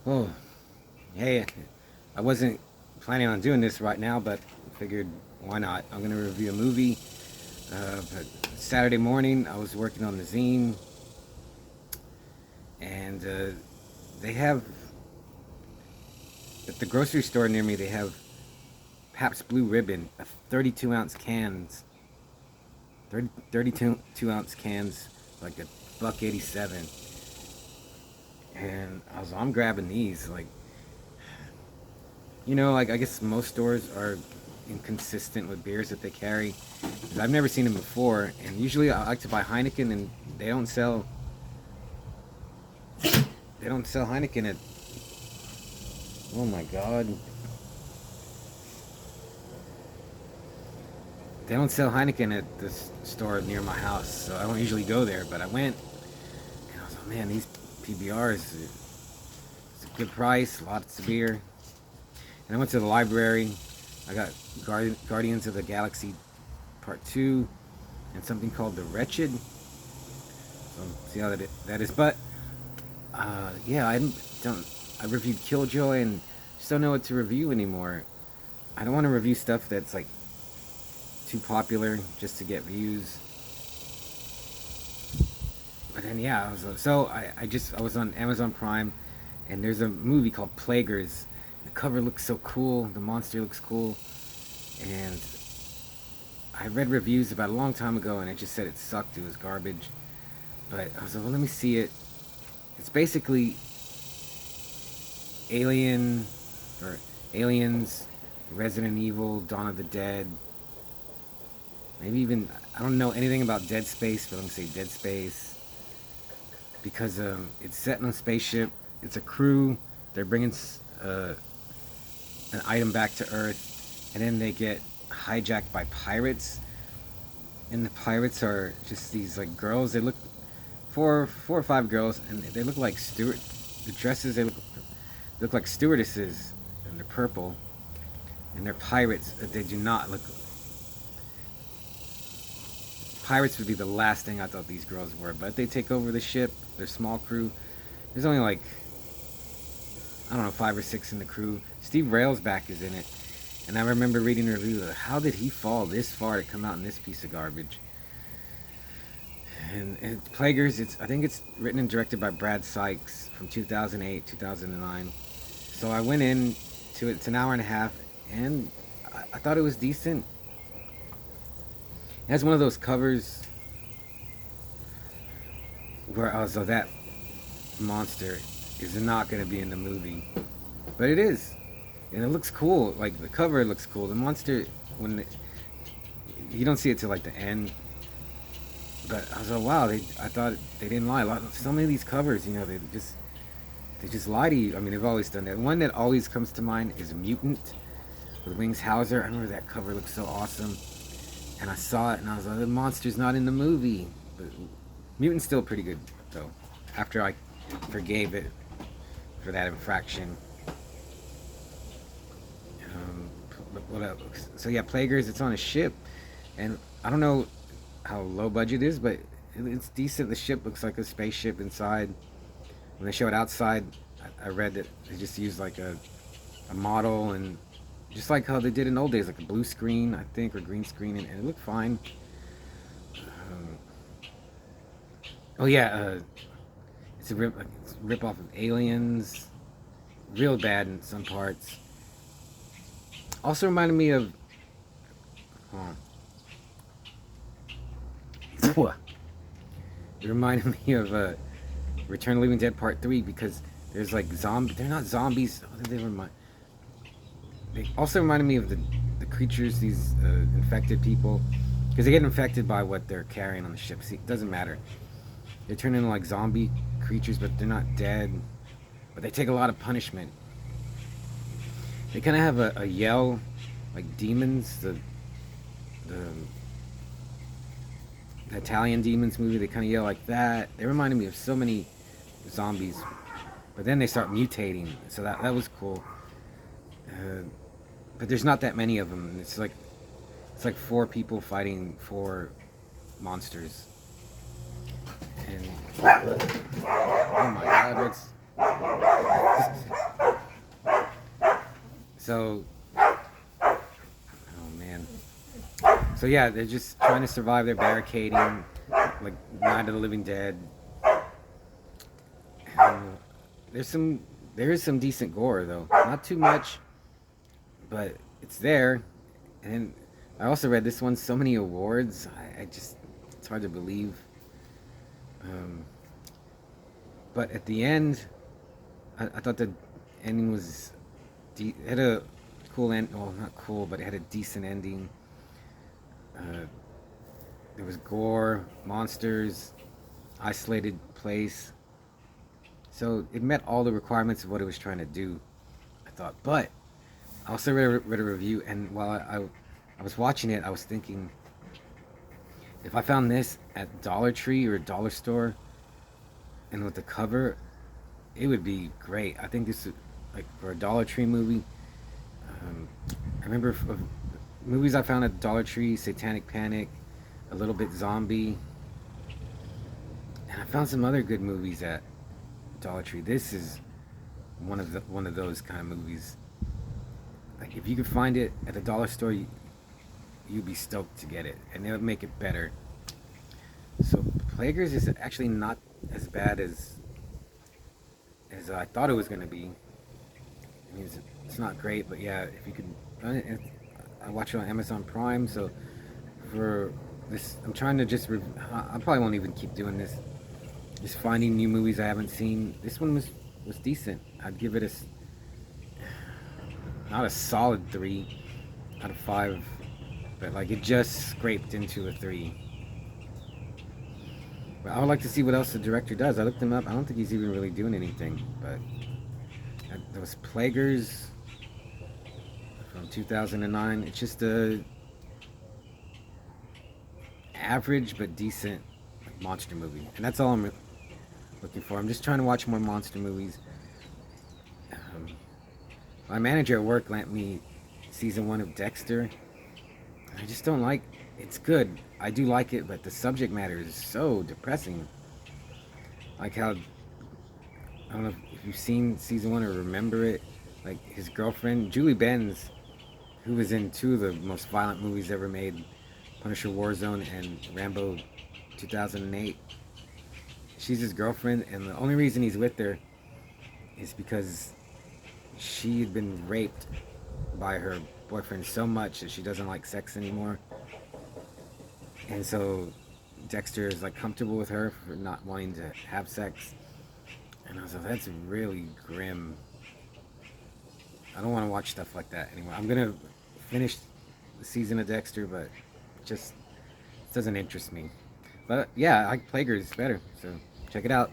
Oh, hey, I wasn't planning on doing this right now, but figured why not? I'm gonna review a movie. But Saturday morning, I was working on the zine, and they have at the grocery store near me. They have Pabst Blue Ribbon, 32 ounce cans, 32 ounce cans, like a buck 87. And I'm grabbing these, like like I guess most stores are inconsistent with beers that they carry. 'Cause I've never seen them before, and usually I like to buy Heineken, and they don't sell Heineken at. Oh my God, they don't sell Heineken at this store near my house, so I don't usually go there. But I went, and I was like, man, these PBRs, it's a good price, lots of beer. And I went to the library. I got Guardians of the Galaxy Part 2 and something called The Wretched. So see how that is. But yeah, I reviewed Killjoy and just don't know what to review anymore. I don't want to review stuff that's like too popular just to get views. But then yeah, I was on Amazon Prime, and there's a movie called Plaguers. The cover looks so cool. The monster looks cool, and I read reviews about a long time ago, and it just said it sucked. It was garbage. But I was like, well, let me see it. It's basically Alien or Aliens, Resident Evil, Dawn of the Dead. Maybe even I don't know anything about Dead Space, but I'm gonna say Dead Space because it's set on a spaceship. It's a crew. They're bringing an item back to Earth, and then they get hijacked by pirates. And the pirates are just these like girls. They look four or five girls, and they look like steward. The dresses they look like stewardesses, and they're purple, and they're pirates. They do not look. Pirates would be the last thing I thought these girls were, but they take over the ship. Their small crew. There's only like I don't know 5 or 6 in the crew. Steve Railsback is in it, and I remember reading a review. How did he fall this far to come out in this piece of garbage? And Plaguers, I think it's written and directed by Brad Sykes from 2008, 2009. So I went in to it. It's an hour and a half, and I thought it was decent. It has one of those covers where I was like, that monster is not going to be in the movie, but it is, and it looks cool. Like the cover looks cool. The monster, you don't see it till like the end. But I was like, wow, I thought they didn't lie. So many of these covers, they just lie to you. I mean, they've always done that. One that always comes to mind is Mutant with Wings Hauser. I remember that cover looked so awesome, and I saw it, and I was like, the monster's not in the movie. But Mutant's still pretty good though. After I forgave it for that infraction. What else? So yeah, Plaguers. It's on a ship, and I don't know how low budget it is, but it's decent. The ship looks like a spaceship inside. When they show it outside, I read that they just used like a model, and just like how they did in old days, like a blue screen, I think, or green screen, and it looked fine. Um, oh yeah, it's a rip off of Aliens, real bad in some parts. Also reminded me of. Oh, it reminded me of Return of the Living Dead Part 3 because there's like zombies. They're not zombies. They also reminded me of the creatures, these infected people, because they get infected by what they're carrying on the ship. See, it doesn't matter. They turn into like zombie creatures, but they're not dead. But they take a lot of punishment. They kind of have a yell, like demons. The Italian Demons movie, they kind of yell like that. They reminded me of so many zombies, but then they start mutating, so that was cool. But there's not that many of them. It's like 4 people fighting 4 monsters. And oh my God, So, oh man. So yeah, they're just trying to survive. They're barricading, like Night of the Living Dead. And there's some, there is some decent gore though. Not too much, but it's there. And I also read this one so many awards. I just, it's hard to believe. Um, but at the end, I thought the ending was it had a cool end. Well, not cool, but it had a decent ending. Uh, there was gore, monsters, isolated place. So it met all the requirements of what it was trying to do, I thought. But I also read a review, and while I was watching it, I was thinking, if I found this at Dollar Tree or a dollar store, and with the cover, it would be great. I think this is like for a Dollar Tree movie. I remember movies I found at Dollar Tree: Satanic Panic, A Little Bit Zombie, and I found some other good movies at Dollar Tree. This is one of those kind of movies. Like if you could find it at a dollar store, you'd be stoked to get it, and they'll make it better. So Plaguers is actually not as bad as I thought it was gonna be. I mean, it's not great, but yeah, if you could, I watch it on Amazon Prime. So for this, I'm trying to just. I probably won't even keep doing this. Just finding new movies I haven't seen. This one was decent. I'd give it a not a solid 3 out of 5, but like it just scraped into a 3. But I would like to see what else the director does. I looked him up. I don't think he's even really doing anything. But there was Plaguers from 2009. It's just a average but decent monster movie, and that's all I'm looking for. I'm just trying to watch more monster movies. Um, my manager at work lent me season 1 of Dexter. I just don't like. It's good. I do like it, but the subject matter is so depressing. Like how I don't know if you've seen season 1 or remember it. Like his girlfriend, Julie Benz, who was in 2 of the most violent movies ever made, Punisher Warzone and Rambo 2008. She's his girlfriend, and the only reason he's with her is because she had been raped by her boyfriend so much that she doesn't like sex anymore. And so Dexter is like comfortable with her for not wanting to have sex. And I was like, that's really grim. I don't want to watch stuff like that anymore. I'm gonna finish the season of Dexter, but it doesn't interest me. But yeah, I like Plaguers better, so check it out.